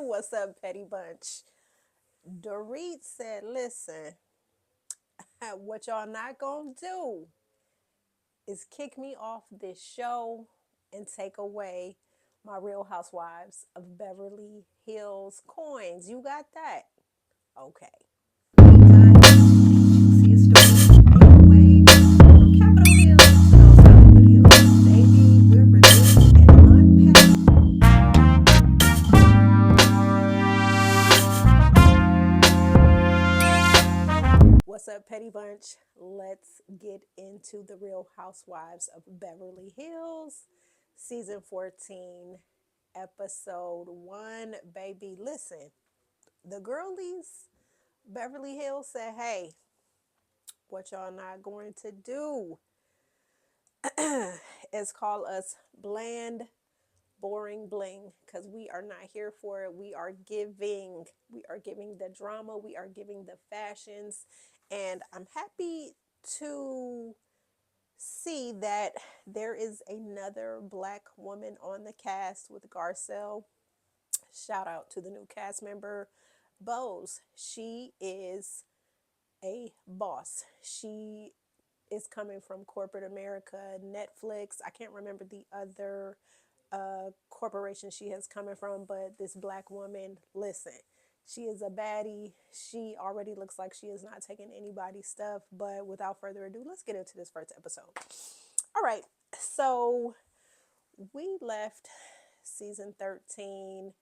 What's up, Petty Bunch? Dorit said, listen, what y'all not gonna do is kick me off this show and take away my Real Housewives of Beverly Hills coins. You got that? Okay. What's up, Petty Bunch? Let's get into the Real Housewives of Beverly Hills, season 14, episode 1. Baby, listen, the girlies, Beverly Hills said, hey, what y'all not going to do is call us bland, boring bling, because we are not here for it. We are giving the drama, we are giving the fashions, and I'm happy to see that there is another black woman on the cast with Garcelle. Shout out to the new cast member, Bose. She is a boss. She is coming from corporate America, Netflix. I can't remember the other corporation she has coming from, but this black woman, listen, she is a baddie. She already looks like she is not taking anybody's stuff. But without further ado, let's get into this first episode. All right, so we left season 13.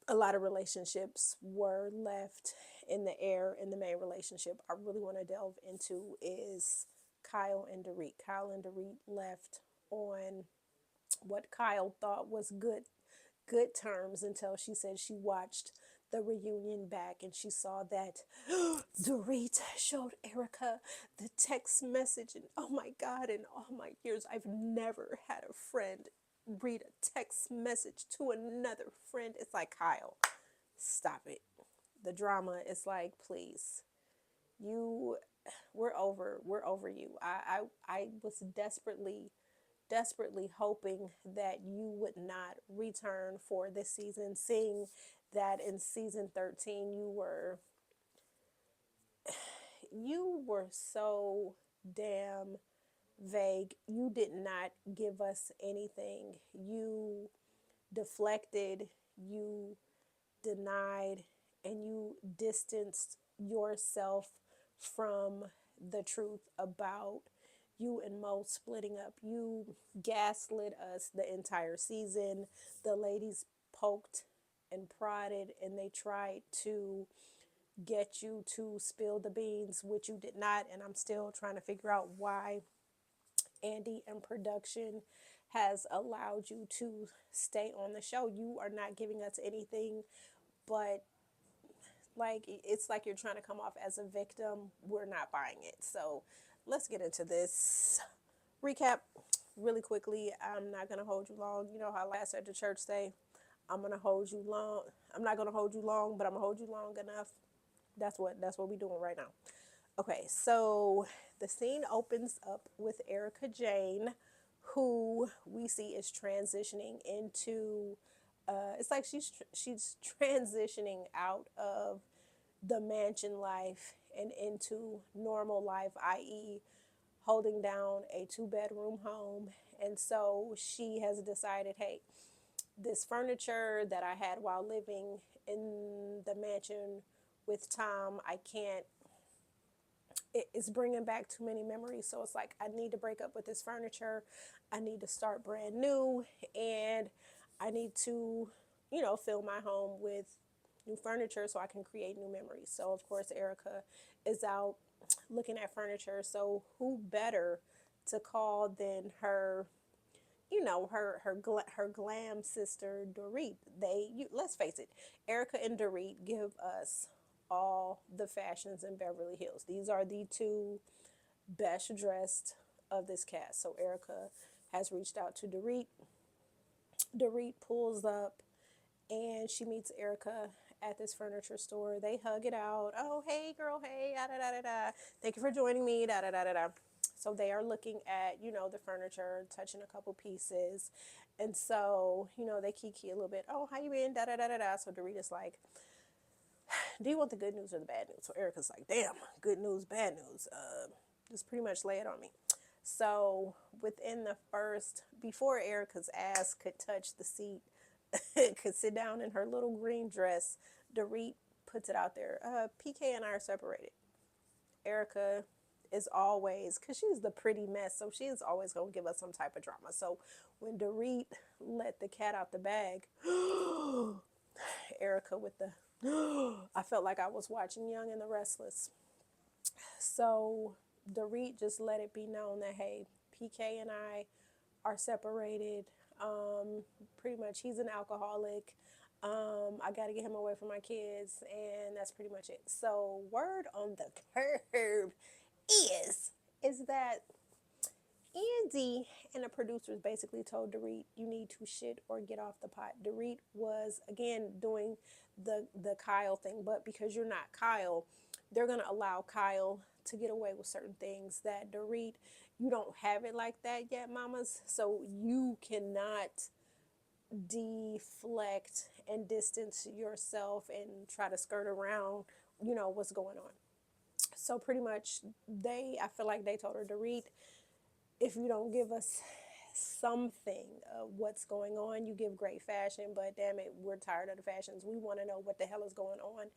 A lot of relationships were left in the air. In the main relationship I really want to delve into is Kyle and Dorit. Kyle and Dorit left on what Kyle thought was good terms until she said she watched the reunion back and she saw that Dorit showed Erika the text message, and oh my god, in all my years I've never had a friend read a text message to another friend. It's like, Kyle, stop it. The drama is like, please, you, we're over you. I was desperately hoping that you would not return for this season, seeing that in season 13 you were so damn vague. You did not give us anything. You deflected, you denied, and you distanced yourself from the truth about you and Mo splitting up. You gaslit us the entire season. The ladies poked and prodded and they tried to get you to spill the beans, which you did not. And I'm still trying to figure out why Andy and production has allowed you to stay on the show. You are not giving us anything but, like, it's like you're trying to come off as a victim. We're not buying it. So let's get into this recap really quickly. I'm not going to hold you long. You know how last at the church say, I'm going to hold you long. I'm not going to hold you long, but I'm going to hold you long enough. That's what we're doing right now. Okay, so the scene opens up with Erika Jane, who we see is transitioning into. It's like she's transitioning out of the mansion life and into normal life, i.e., holding down a 2-bedroom home. And so she has decided, hey, this furniture that I had while living in the mansion with Tom, I can't, it's bringing back too many memories. So it's like, I need to break up with this furniture. I need to start brand new. And I need to, fill my home with new furniture so I can create new memories. So, of course, Erika is out looking at furniture. So, who better to call than her, her glam sister Dorit? Let's face it, Erika and Dorit give us all the fashions in Beverly Hills. These are the two best dressed of this cast. So Erika has reached out to Dorit. Dorit pulls up and she meets Erika at this furniture store. They hug it out. Oh, hey, girl, hey, da da da da. Thank you for joining me, da da da da da. So they are looking at, the furniture, touching a couple pieces. And so, they kiki a little bit. Oh, how you been? Da da da da da. So Dorita's like, do you want the good news or the bad news? So Erika's like, damn, good news, bad news. Just pretty much lay it on me. So within the first, before Erika's ass could touch the seat, could sit down in her little green dress, Dorit puts it out there. PK and I are separated. Erika is always, because she's the pretty mess, so she's always going to give us some type of drama. So when Dorit let the cat out the bag, Erika with the, I felt like I was watching Young and the Restless. So Dorit just let it be known that, hey, PK and I are separated. Pretty much, he's an alcoholic. I got to get him away from my kids, and that's pretty much it. So, word on the curb is that Andy and the producers basically told Dorit, you need to shit or get off the pot. Dorit was, again, doing the Kyle thing, but because you're not Kyle, they're going to allow Kyle to get away with certain things that Dorit, you don't have it like that yet, mamas. So you cannot deflect and distance yourself and try to skirt around, what's going on. So pretty much I feel like they told her to read, if you don't give us something of what's going on, you give great fashion, but damn it, we're tired of the fashions. We want to know what the hell is going on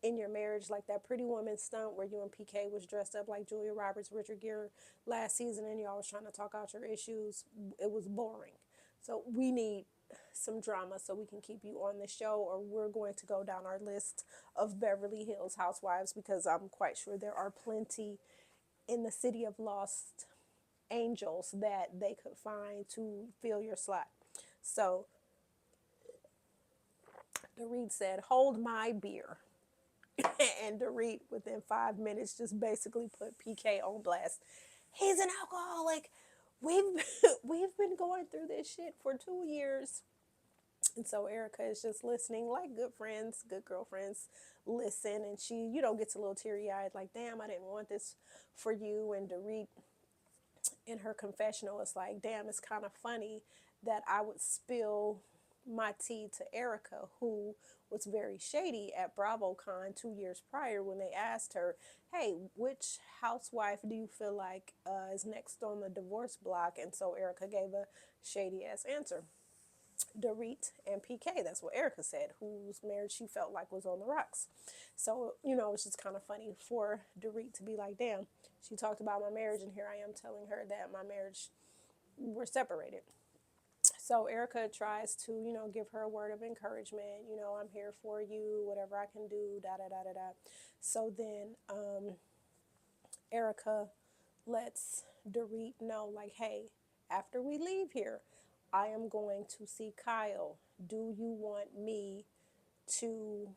in your marriage, like that Pretty Woman stunt where you and PK was dressed up like Julia Roberts, Richard Gere last season, and y'all was trying to talk out your issues. It was boring. So we need some drama so we can keep you on the show, or we're going to go down our list of Beverly Hills Housewives, because I'm quite sure there are plenty in the city of lost angels that they could find to fill your slot. So Dorit said, hold my beer. And Dorit, within 5 minutes, just basically put PK on blast. He's an alcoholic. We've we've been going through this shit for 2 years. And so Erika is just listening like good friends, good girlfriends listen. And she, gets a little teary eyed, like, damn, I didn't want this for you. And Dorit, in her confessional, is like, damn, it's kind of funny that I would spill my tea to Erika, who was very shady at BravoCon 2 years prior when they asked her, hey, which housewife do you feel like is next on the divorce block? And so Erika gave a shady ass answer. Dorit and PK, that's what Erika said, whose marriage she felt like was on the rocks. So, it's just kind of funny for Dorit to be like, damn, she talked about my marriage, and here I am telling her that my marriage, we're separated. So Erika tries to, give her a word of encouragement. I'm here for you, whatever I can do, da da da da da. So then Erika lets Dorit know, like, hey, after we leave here, I am going to see Kyle. Do you want me to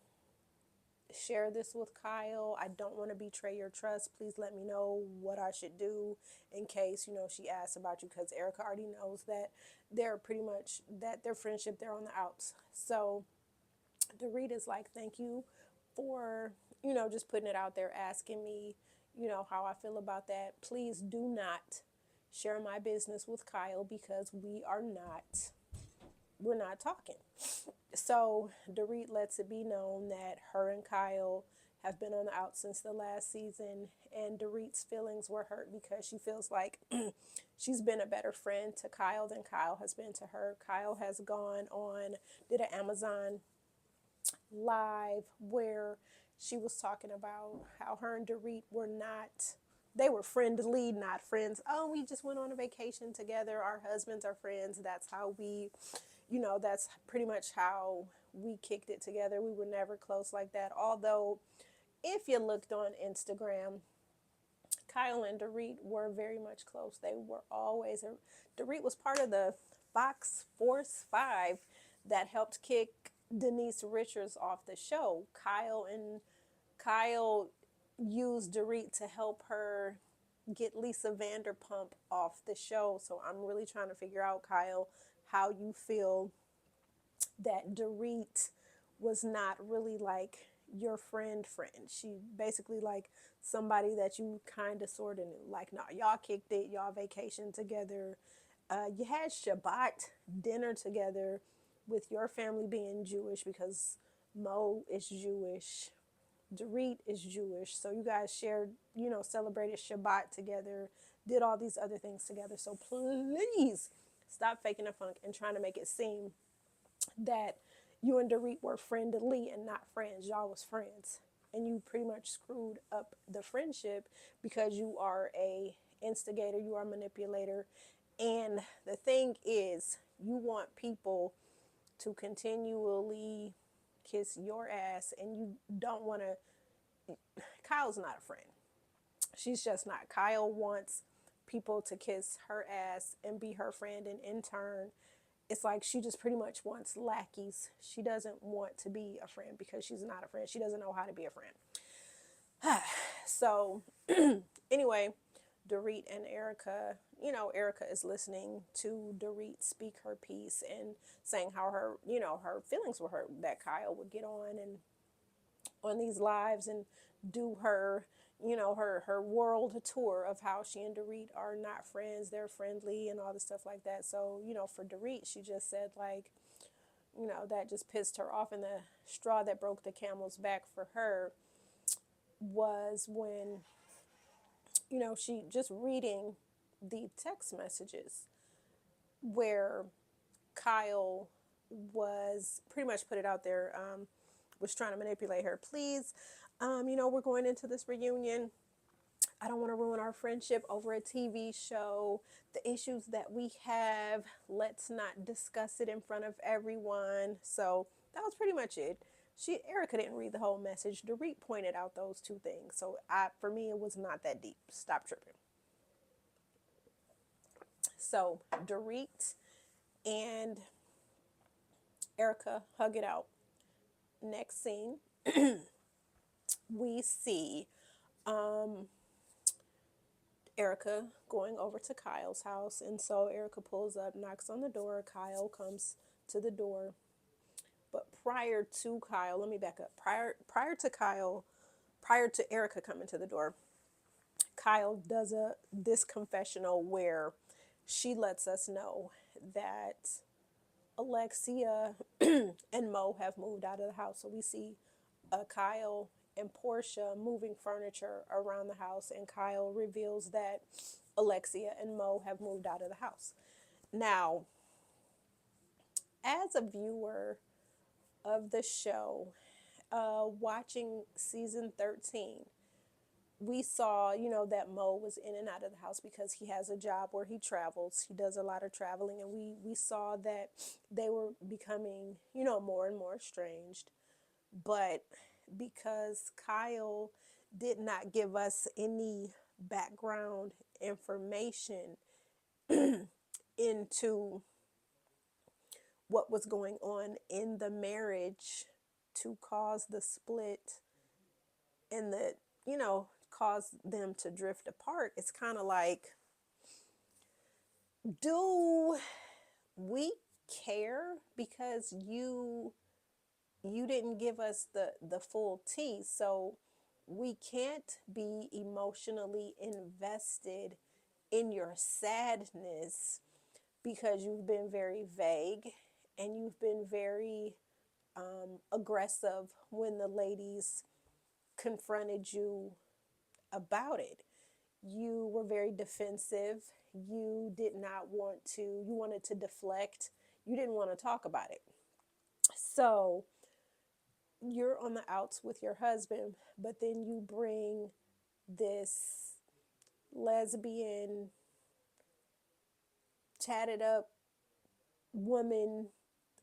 share this with Kyle? I don't want to betray your trust. Please let me know what I should do in case, she asks about you, because Erika already knows that they're pretty much, that their friendship, they're on the outs. So Dorit is like, thank you for, just putting it out there, asking me, how I feel about that. Please do not share my business with Kyle, because we're not talking. So Dorit lets it be known that her and Kyle have been on the out since the last season, and Dorit's feelings were hurt because she feels like she's been a better friend to Kyle than Kyle has been to her. Kyle has gone on, did an Amazon live where she was talking about how her and Dorit were not, they were friendly, not friends. Oh, we just went on a vacation together. Our husbands are friends. That's how we, that's pretty much how we kicked it together. We were never close like that. Although, if you looked on Instagram, Kyle and Dorit were very much close. They were always, Dorit was part of the Fox Force 5 that helped kick Denise Richards off the show. Kyle used Dorit to help her get Lisa Vanderpump off the show. So I'm really trying to figure out, Kyle, how you feel that Dorit was not really like your friend. She basically like somebody that you kind of sort of knew. Like, nah, y'all kicked it, y'all vacationed together. You had Shabbat dinner together with your family being Jewish because Mo is Jewish, Dorit is Jewish. So you guys shared, celebrated Shabbat together, did all these other things together. So please stop faking the funk and trying to make it seem that you and Dorit were friendly and not friends. Y'all was friends. And you pretty much screwed up the friendship because you are a instigator, you are a manipulator. And the thing is, you want people to continually kiss your ass and you don't want to. Kyle's not a friend. She's just not. Kyle wants people to kiss her ass and be her friend, and in turn, it's like she just pretty much wants lackeys. She doesn't want to be a friend because she's not a friend. She doesn't know how to be a friend. So, anyway, Dorit and Erika, Erika is listening to Dorit speak her piece and saying how her feelings were hurt that Kyle would get on these lives and do her world tour of how she and Dorit are not friends, they're friendly and all this stuff like that. So, for Dorit, she just said like, that just pissed her off, and the straw that broke the camel's back for her was when, she just reading the text messages where Kyle was pretty much put it out there, was trying to manipulate her. Please, we're going into this reunion. I don't want to ruin our friendship over a TV show. The issues that we have, let's not discuss it in front of everyone. So that was pretty much it. Erika didn't read the whole message. Dorit pointed out those two things. So for me, it was not that deep. Stop tripping. So Dorit and Erika hug it out. Next scene, we see Erika going over to Kyle's house. And so Erika pulls up, knocks on the door. Kyle comes to the door. But prior to Kyle, let me back up. Prior to Erika coming to the door, Kyle does this confessional where she lets us know that Alexia and Mo have moved out of the house. So we see Kyle and Portia moving furniture around the house, and Kyle reveals that Alexia and Mo have moved out of the house. Now, as a viewer of the show, watching season 13, we saw, that Mo was in and out of the house because he has a job where he travels. He does a lot of traveling, and we saw that they were becoming, more and more estranged. But because Kyle did not give us any background information into what was going on in the marriage to cause the split and cause them to drift apart, it's kind of like, do we care because you didn't give us the full tea? So we can't be emotionally invested in your sadness because you've been very vague and you've been very aggressive when the ladies confronted you about it. You were very defensive. You did not want to, you wanted to deflect. You didn't want to talk about it. So you're on the outs with your husband, but then you bring this lesbian, tatted up woman,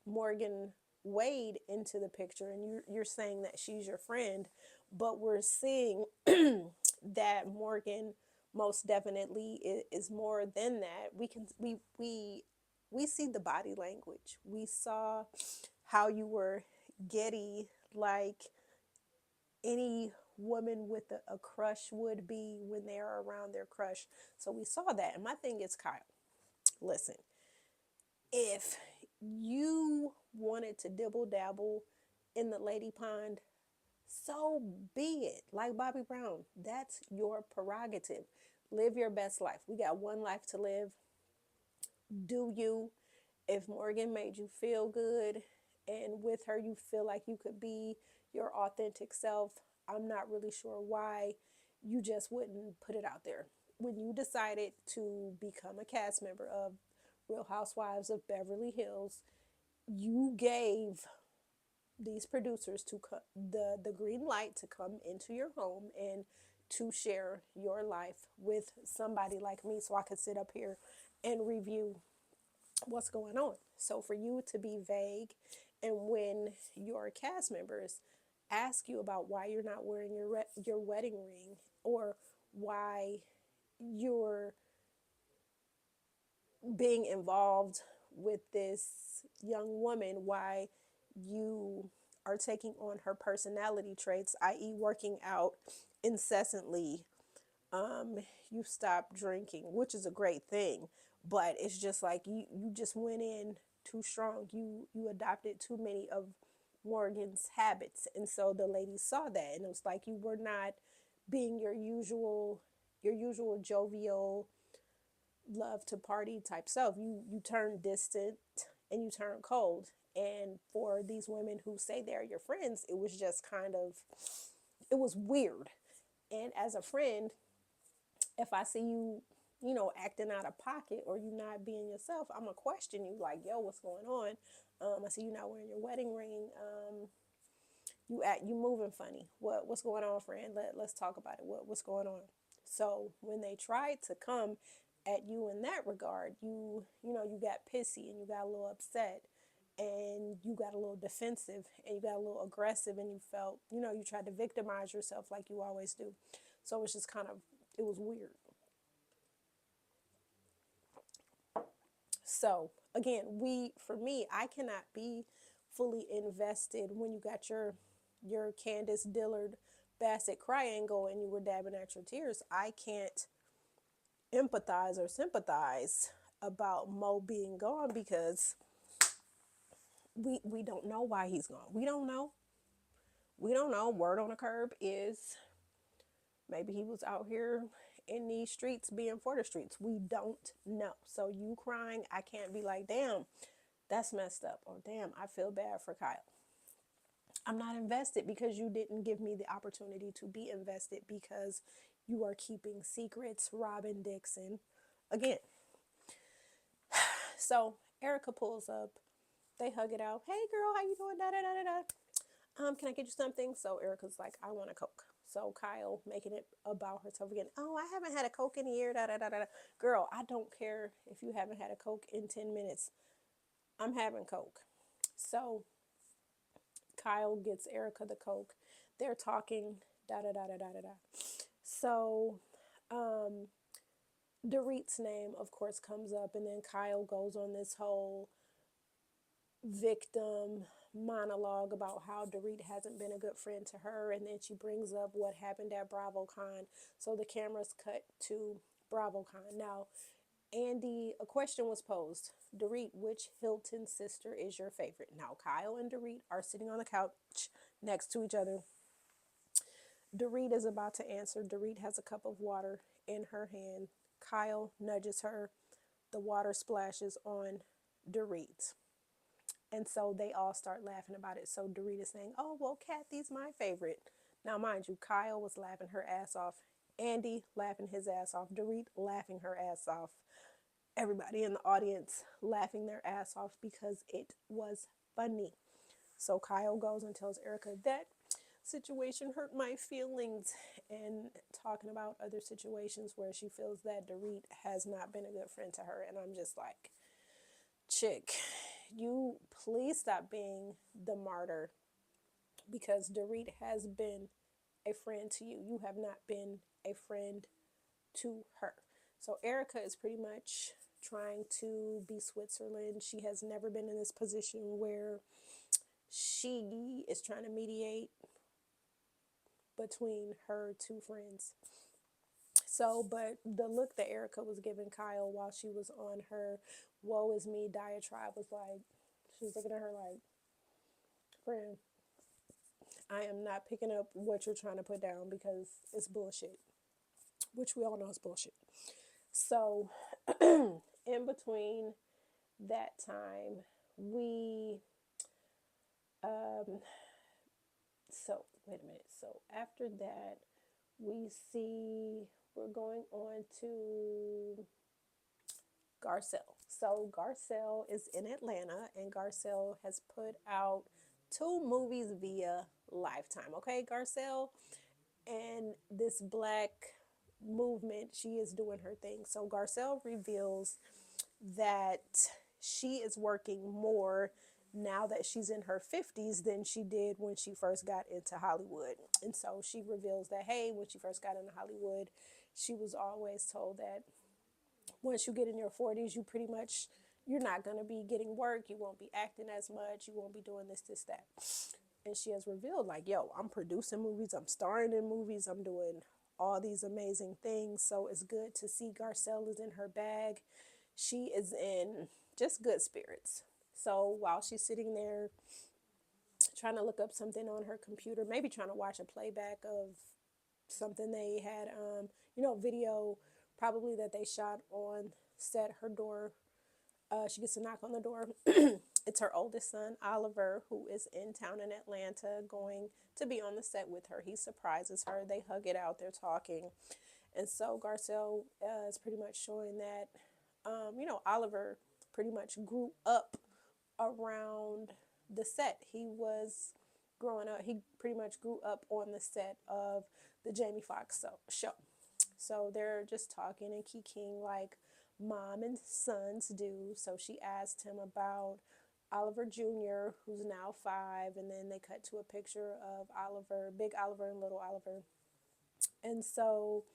Morgan Wade, into the picture, and you're saying that she's your friend, but we're seeing that Morgan most definitely is more than that. We see the body language. We saw how you were giddy, like any woman with a crush would be when they are around their crush. So we saw that. And my thing is, Kyle, listen, if you wanted to dibble dabble in the lady pond, so be it. Like Bobby Brown, that's your prerogative. Live your best life. We got one life to live. Do you? If Morgan made you feel good and with her you feel like you could be your authentic self, I'm not really sure why you just wouldn't put it out there. When you decided to become a cast member of Real Housewives of Beverly Hills, you gave these producers the green light to come into your home and to share your life with somebody like me so I could sit up here and review what's going on. So for you to be vague, and when your cast members ask you about why you're not wearing your wedding ring, or why you're being involved with this young woman, why you are taking on her personality traits, i.e., working out incessantly, um, you stop drinking, which is a great thing, but it's just like you just went in too strong. You adopted too many of Morgan's habits, and so the ladies saw that, and it was like you were not being your usual jovial, love to party type self. You turn distant and you turn cold. And for these women who say they're your friends, it was just kind of, it was weird. And as a friend, if I see you, acting out of pocket or you not being yourself, I'm gonna question you like, yo, what's going on? I see you not wearing your wedding ring. You moving funny. What's going on, friend? Let's talk about it. What's going on? So when they tried to come at you in that regard, you got pissy and you got a little upset and you got a little defensive and you got a little aggressive and you felt, you tried to victimize yourself like you always do. So it's just kind of, it was weird. So again, for me, I cannot be fully invested when you got your Candace Dillard Bassett cry angle and you were dabbing at your tears. I can't empathize or sympathize about Mo being gone because we don't know why he's gone. We don't know. We don't know. Word on the curb is maybe he was out here in these streets being for the streets. We don't know. So you crying, I can't be like, damn, that's messed up. Or damn, I feel bad for Kyle. I'm not invested because you didn't give me the opportunity to be invested because you are keeping secrets, Robin Dixon. Again, so Erika pulls up. They hug it out. Hey girl, how you doing? Da da da da da. Can I get you something? So Erika's like, I want a Coke. So Kyle making it about herself again. Oh, I haven't had a Coke in a year. Da da da da. Girl, I don't care if you haven't had a Coke in 10 minutes. I'm having Coke. So Kyle gets Erika the Coke. They're talking. Da da da da da da da. So um, Dorit's name, of course, comes up, and then Kyle goes on this whole victim monologue about how Dorit hasn't been a good friend to her, and then she brings up what happened at BravoCon. So the cameras cut to BravoCon. Now, Andy, a question was posed. Dorit, which Hilton sister is your favorite? Now, Kyle and Dorit are sitting on the couch next to each other. Dorit is about to answer. Dorit has a cup of water in her hand. Kyle nudges her. The water splashes on Dorit. And so they all start laughing about it. So Dorit is saying, oh, well, Kathy's my favorite. Now, mind you, Kyle was laughing her ass off. Andy laughing his ass off. Dorit laughing her ass off. Everybody in the audience laughing their ass off because it was funny. So Kyle goes and tells Erika that situation hurt my feelings and talking about other situations where she feels that Dorit has not been a good friend to her. And I'm just like, chick, you please stop being the martyr because Dorit has been a friend to you. You have not been a friend to her. So Erika is pretty much trying to be Switzerland. She has never been in this position where she is trying to mediate between her two friends. So, but the look that Erika was giving Kyle while she was on her woe is me diatribe was like, she was looking at her like, friend, I am not picking up what you're trying to put down because it's bullshit, which we all know is bullshit. So, in between that time, we, um, so wait a minute. So after that, we see we're going on to Garcelle. So Garcelle is in Atlanta, and Garcelle has put out two movies via Lifetime. Okay, Garcelle, and this black movement, she is doing her thing. So Garcelle reveals that she is working more now that she's in her 50s than she did when she first got into Hollywood. And so she reveals that, hey, when she first got into Hollywood, she was always told that once you get in your 40s, you pretty much, you're not going to be getting work, you won't be acting as much, you won't be doing this, that. And she has revealed, like, yo, I'm producing movies, I'm starring in movies, I'm doing all these amazing things. So it's good to see Garcelle is in her bag. She is in just good spirits. So while she's sitting there trying to look up something on her computer, maybe trying to watch a playback of something they had, video probably that they shot on set, her door, she gets a knock on the door. It's her oldest son, Oliver, who is in town in Atlanta, going to be on the set with her. He surprises her. They hug it out. They're talking. And so Garcelle is pretty much showing that, Oliver pretty much grew up around the set. He was growing up, he pretty much grew up on the set of the Jamie Foxx show. So they're just talking and kikiing like mom and sons do. So she asked him about Oliver Jr., who's now 5, and then they cut to a picture of Oliver, big Oliver and little Oliver. And so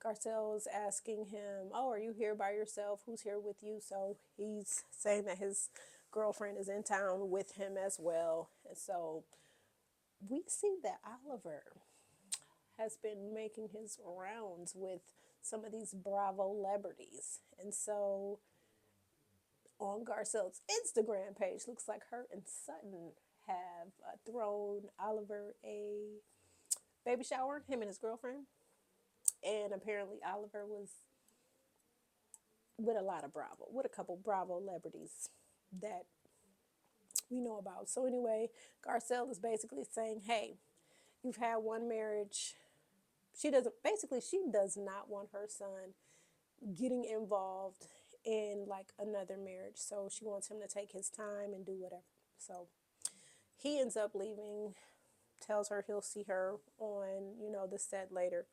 Garcelle is asking him, oh, are you here by yourself? Who's here with you? So he's saying that his girlfriend is in town with him as well. And so we see that Oliver has been making his rounds with some of these Bravo celebrities. And so on Garcelle's Instagram page, looks like her and Sutton have thrown Oliver a baby shower, him and his girlfriend. And apparently Oliver was with a lot of Bravo, with a couple Bravo celebrities that we know about. So anyway, Garcelle is basically saying, hey, you've had one marriage. She does not want her son getting involved in like another marriage. So she wants him to take his time and do whatever. So he ends up leaving, tells her he'll see her on, the set later.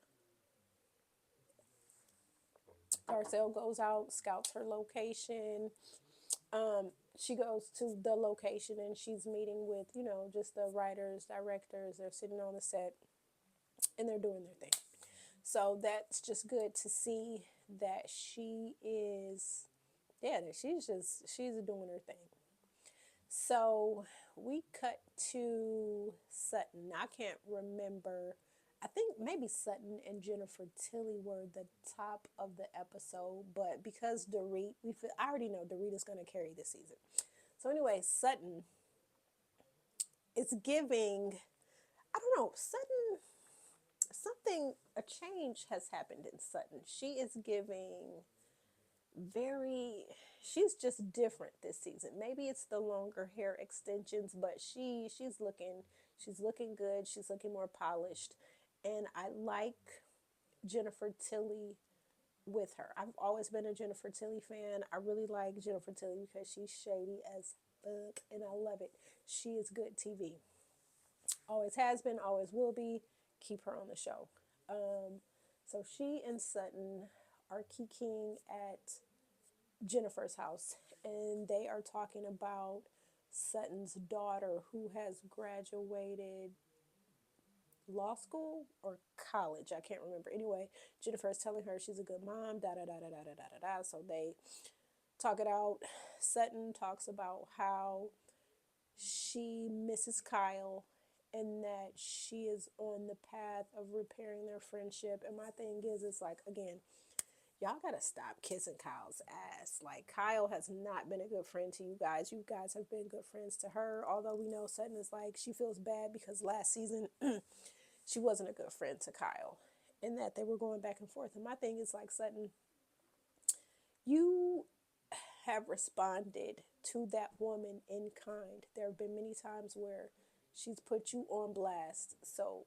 Garcelle goes out, scouts her location. She goes to the location and she's meeting with, just the writers, directors. They're sitting on the set and they're doing their thing. So that's just good to see that she is, yeah, that she's doing her thing. So we cut to Sutton. I can't remember. I think maybe Sutton and Jennifer Tilly were the top of the episode, but because Dorit, I already know Dorit is going to carry this season. So anyway, Sutton is giving, I don't know, Sutton, a change has happened in Sutton. She is giving very, she's just different this season. Maybe it's the longer hair extensions, but she's looking good. She's looking more polished. And I like Jennifer Tilly with her. I've always been a Jennifer Tilly fan. I really like Jennifer Tilly because she's shady as fuck and I love it. She is good TV. Always has been, always will be. Keep her on the show. So she and Sutton are kikiing at Jennifer's house and they are talking about Sutton's daughter who has graduated law school or college. I can't remember. Anyway, Jennifer is telling her she's a good mom, da da da da da da da da. So they talk it out. Sutton talks about how she misses Kyle and that she is on the path of repairing their friendship. And my thing is, it's like, again, y'all gotta stop kissing Kyle's ass. Like, Kyle has not been a good friend to you guys. You guys have been good friends to her. Although we know Sutton is like, she feels bad because last season she wasn't a good friend to Kyle and that they were going back and forth. And my thing is like, Sutton, you have responded to that woman in kind. There have been many times where she's put you on blast. So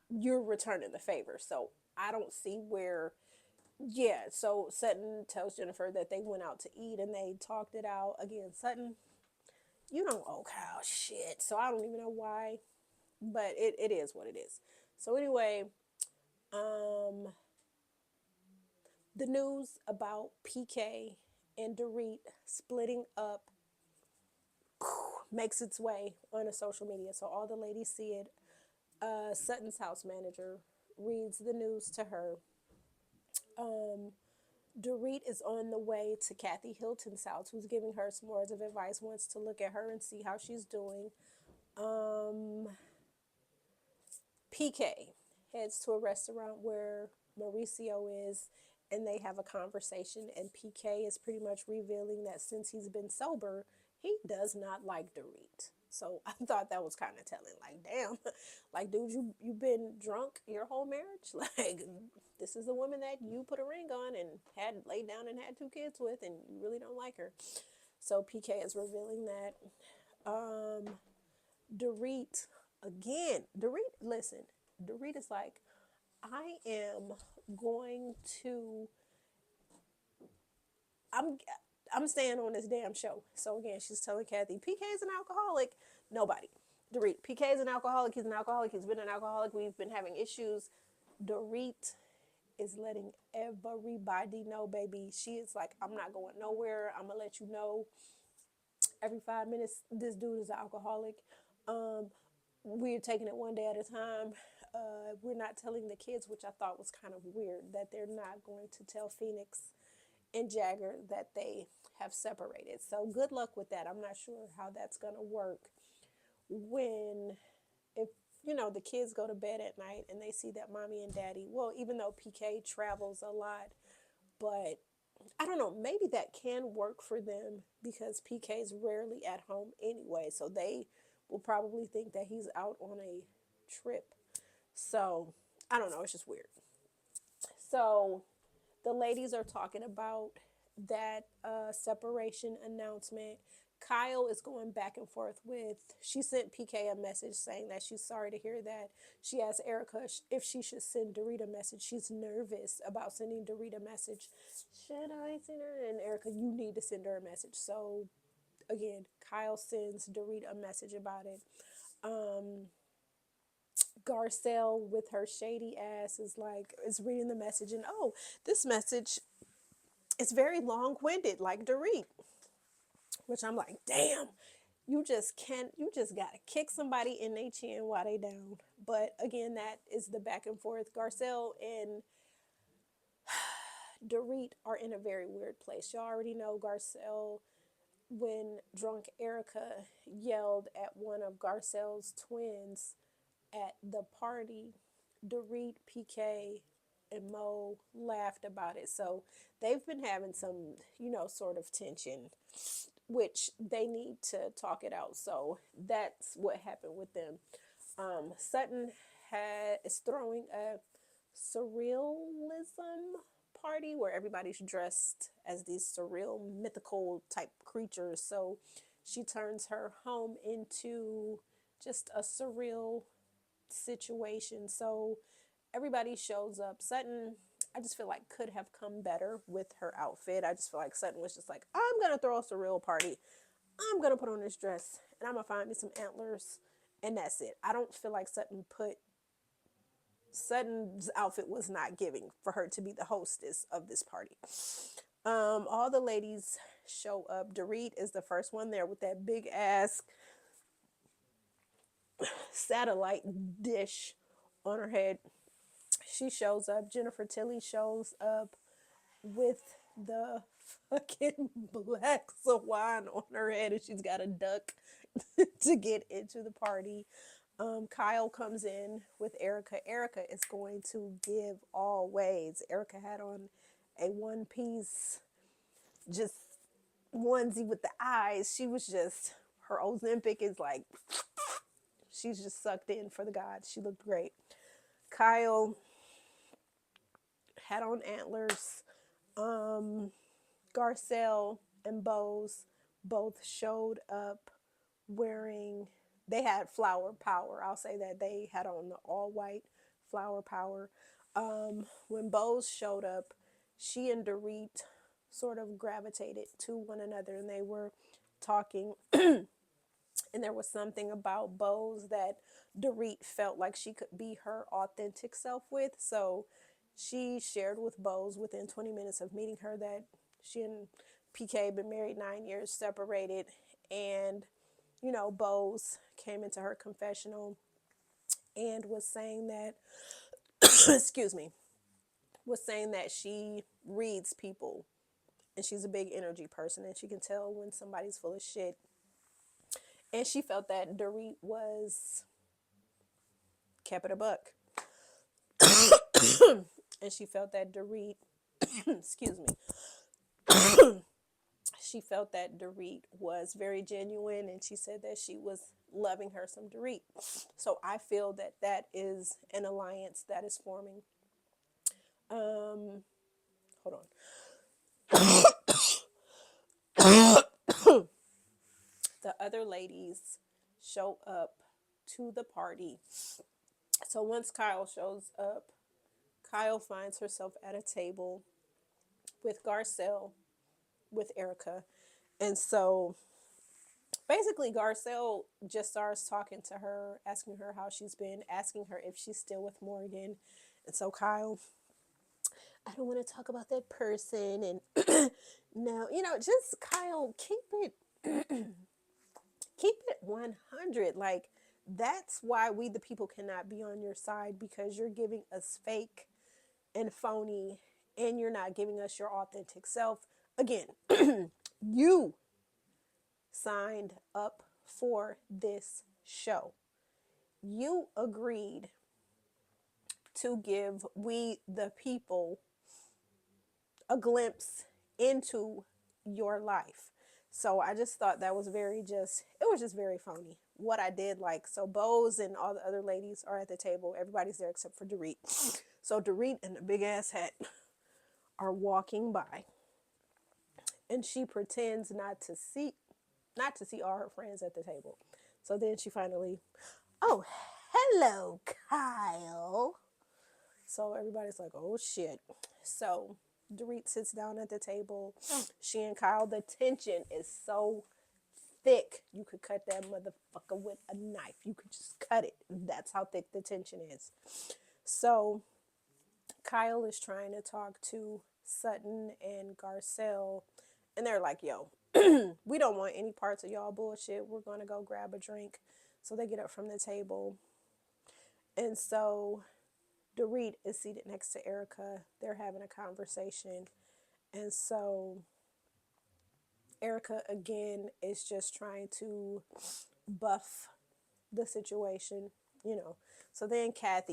you're returning the favor. So I don't see where, yeah. So Sutton tells Jennifer that they went out to eat and they talked it out. Again, Sutton, you don't owe Kyle shit. So I don't even know why, but it is what it is. So anyway, um, the news about PK and Dorit splitting up makes its way on a social media. So all the ladies see it. Sutton's house manager reads the news to her. Um, Dorit is on the way to Kathy Hilton's house, who's giving her some words of advice, wants to look at her and see how she's doing. Um, PK heads to a restaurant where Mauricio is, and they have a conversation. And PK is pretty much revealing that since he's been sober, he does not like Dorit. So I thought that was kind of telling. Like, damn, like, dude, you've been drunk your whole marriage. Like, this is the woman that you put a ring on and had laid down and had two kids with, and you really don't like her. So PK is revealing that. Um, Dorit, again, Dorit, listen, Dorit is like, I am going to, I'm, I'm staying on this damn show. So again, she's telling Kathy, PK is an alcoholic. Nobody. Dorit, PK is an alcoholic. He's an alcoholic. He's been an alcoholic. We've been having issues. Dorit is letting everybody know, baby. She is like, I'm not going nowhere. I'm gonna let you know every 5 minutes. This dude is an alcoholic. Um, we're taking it one day at a time. We're not telling the kids, which I thought was kind of weird, that they're not going to tell Phoenix and Jagger that they have separated. So good luck with that. I'm not sure how that's going to work when, if the kids go to bed at night and they see that mommy and daddy, well, even though PK travels a lot, but I don't know, maybe that can work for them because PK's rarely at home anyway. So they will probably think that he's out on a trip. So I don't know, it's just weird. So the ladies are talking about that separation announcement. Kyle is going back and forth with, she sent PK a message saying that she's sorry to hear that. She asked Erika if she should send Dorit a message. She's nervous about sending Dorit a message. Should I send her? And Erika, you need to send her a message. So again, Kyle sends Dorit a message about it. Um, Garcelle with her shady ass is reading the message, and oh, this message is very long-winded like Dorit, which I'm like, damn, you just gotta kick somebody in their chin while they down. But again, that is the back and forth. Garcelle and Dorit are in a very weird place. Y'all already know Garcelle, when drunk Erika yelled at one of Garcelle's twins at the party, Dorit, PK, and Mo laughed about it. So they've been having some, sort of tension, which they need to talk it out. So that's what happened with them. Sutton is throwing a surrealism party where everybody's dressed as these surreal mythical type creatures. So she turns her home into just a surreal situation. So everybody shows up. Sutton, I just feel like could have come better with her outfit. I just feel like Sutton was just like, I'm gonna throw us a real party. I'm gonna put on this dress and I'm gonna find me some antlers, and that's it. I don't feel like Sutton's outfit was not giving for her to be the hostess of this party. All the ladies show up. Dorit is the first one there with that big ass satellite dish on her head. She shows up. Jennifer Tilly shows up with the fucking black swan on her head, and she's got a duck to get into the party. Kyle comes in with Erika. Erika is going to give all ways. Erika had on a one piece, just onesie with the eyes. She was just, her Ozempic is like, she's just sucked in for the gods. She looked great. Kyle had on antlers. Garcelle and Bose both showed up wearing, they had flower power. I'll say that they had on the all white flower power. When Bose showed up, she and Dorit sort of gravitated to one another and they were talking. And there was something about Bose that Dorit felt like she could be her authentic self with. So she shared with Bose within 20 minutes of meeting her that she and PK had been married 9 years, separated, and Bose came into her confessional and was saying that, excuse me, was saying that she reads people and she's a big energy person and she can tell when somebody's full of shit. And she felt that Dorit was kept it a buck. And she felt that Dorit, excuse me, she felt that Dorit was very genuine and she said that she was loving her some Dorit. So I feel that that is an alliance that is forming. Um, hold on. The other ladies show up to the party. So once Kyle shows up, Kyle finds herself at a table with Garcelle, with Erika. And so basically, Garcelle just starts talking to her, asking her how she's been, asking her if she's still with Morgan. And so Kyle, I don't want to talk about that person. And no, just Kyle, keep it 100. Like, that's why we, the people, cannot be on your side because you're giving us fake and phony and you're not giving us your authentic self. Again, you signed up for this show. You agreed to give we, the people, a glimpse into your life. So I just thought that was it was just very phony. What I did like, so Bose and all the other ladies are at the table. Everybody's there except for Dorit. So Dorit and the big ass hat are walking by and she pretends not to see all her friends at the table. So then she finally, oh, hello, Kyle. So everybody's like, oh shit. So Dorit sits down at the table. She and Kyle, the tension is so thick. You could cut that motherfucker with a knife. You could just cut it. That's how thick the tension is. So Kyle is trying to talk to Sutton and Garcelle, and they're like, yo, we don't want any parts of y'all bullshit. We're going to go grab a drink. So they get up from the table. And so Dorit is seated next to Erika. They're having a conversation. And so Erika, again, is just trying to buff the situation, you know. So then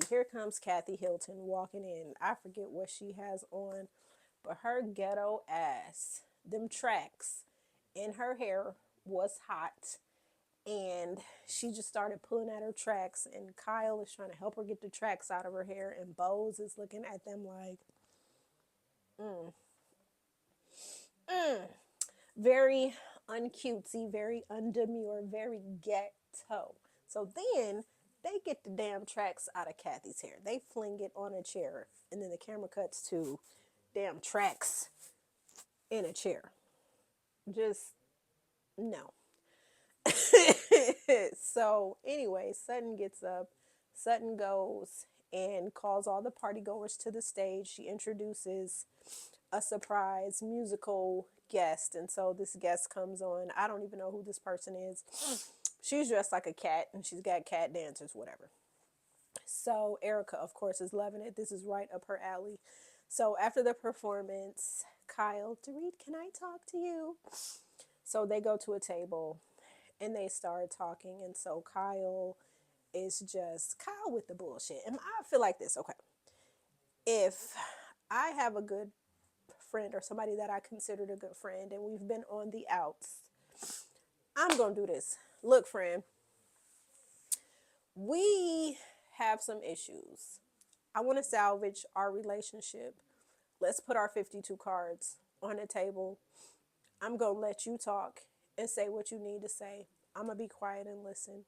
here comes Kathy Hilton walking in. I forget what she has on, but her ghetto ass, them tracks in her hair was hot. And she just started pulling at her tracks, and Kyle is trying to help her get the tracks out of her hair, and Bose is looking at them like, very uncutesy, very undemure, very ghetto. So then they get the damn tracks out of Kathy's hair. They fling it on a chair, and then the camera cuts to damn tracks in a chair. Just no. So anyway, Sutton gets up. Sutton goes and calls all the party goers to the stage. She introduces a surprise musical guest, and so this guest comes on. I don't even know who this person is. She's dressed like a cat and she's got cat dancers, whatever. So Erika, of course, is loving it. This is right up her alley. So after the performance, Kyle, Dorit, can I talk to you? So they go to a table and they start talking. And so Kyle is just Kyle with the bullshit. And I feel like this, okay. If I have a good friend or somebody that I considered a good friend and we've been on the outs, I'm going to do this. Look, friend, we have some issues. I want to salvage our relationship. Let's put our 52 cards on the table. I'm going to let you talk and say what you need to say. I'm going to be quiet and listen.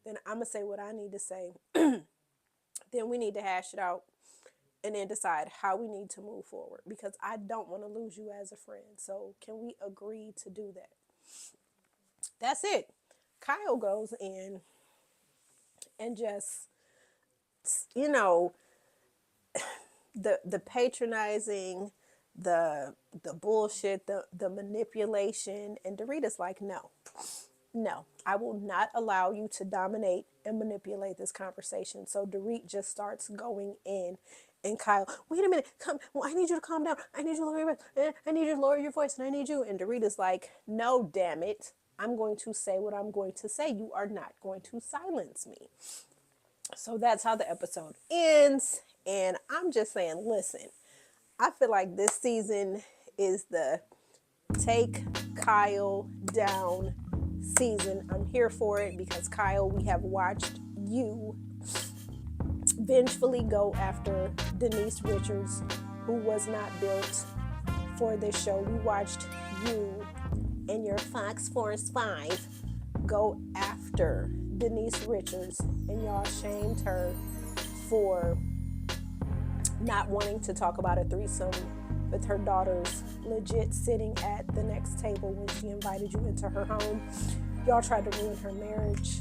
Then I'm going to say what I need to say. Then we need to hash it out and then decide how we need to move forward because I don't want to lose you as a friend. So, can we agree to do that? That's it. Kyle goes in and just, you know, the patronizing, the bullshit, the manipulation, and Dorita's like, no, no, I will not allow you to dominate and manipulate this conversation. So Dorit just starts going in. And Kyle, wait a minute, come, well, I need you to calm down. I need you to lower your voice. I need you to lower your voice, and I need you. And Dorita's like, no, damn it. I'm going to say what I'm going to say. You are not going to silence me. So that's how the episode ends. And I'm just saying, listen, I feel like this season is the take Kyle down season. I'm here for it because Kyle, we have watched you vengefully go after Denise Richards, who was not built for this show. We watched you and your Fox Force 5 go after Denise Richards, and y'all shamed her for not wanting to talk about a threesome with her daughters legit sitting at the next table when she invited you into her home. Y'all tried to ruin her marriage.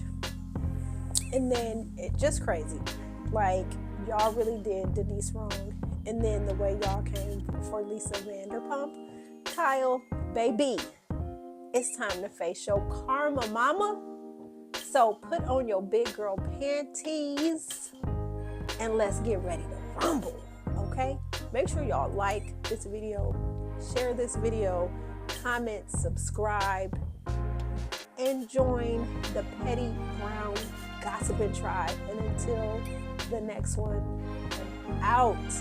And then it just crazy. Like, y'all really did Denise wrong. And then the way y'all came for Lisa Vanderpump. Kyle, baby, it's time to face your karma, mama. So put on your big girl panties and let's get ready to rumble, okay? Make sure y'all like this video, share this video, comment, subscribe, and join the Petty Brown Gossiping Tribe. And until the next one, I'm out.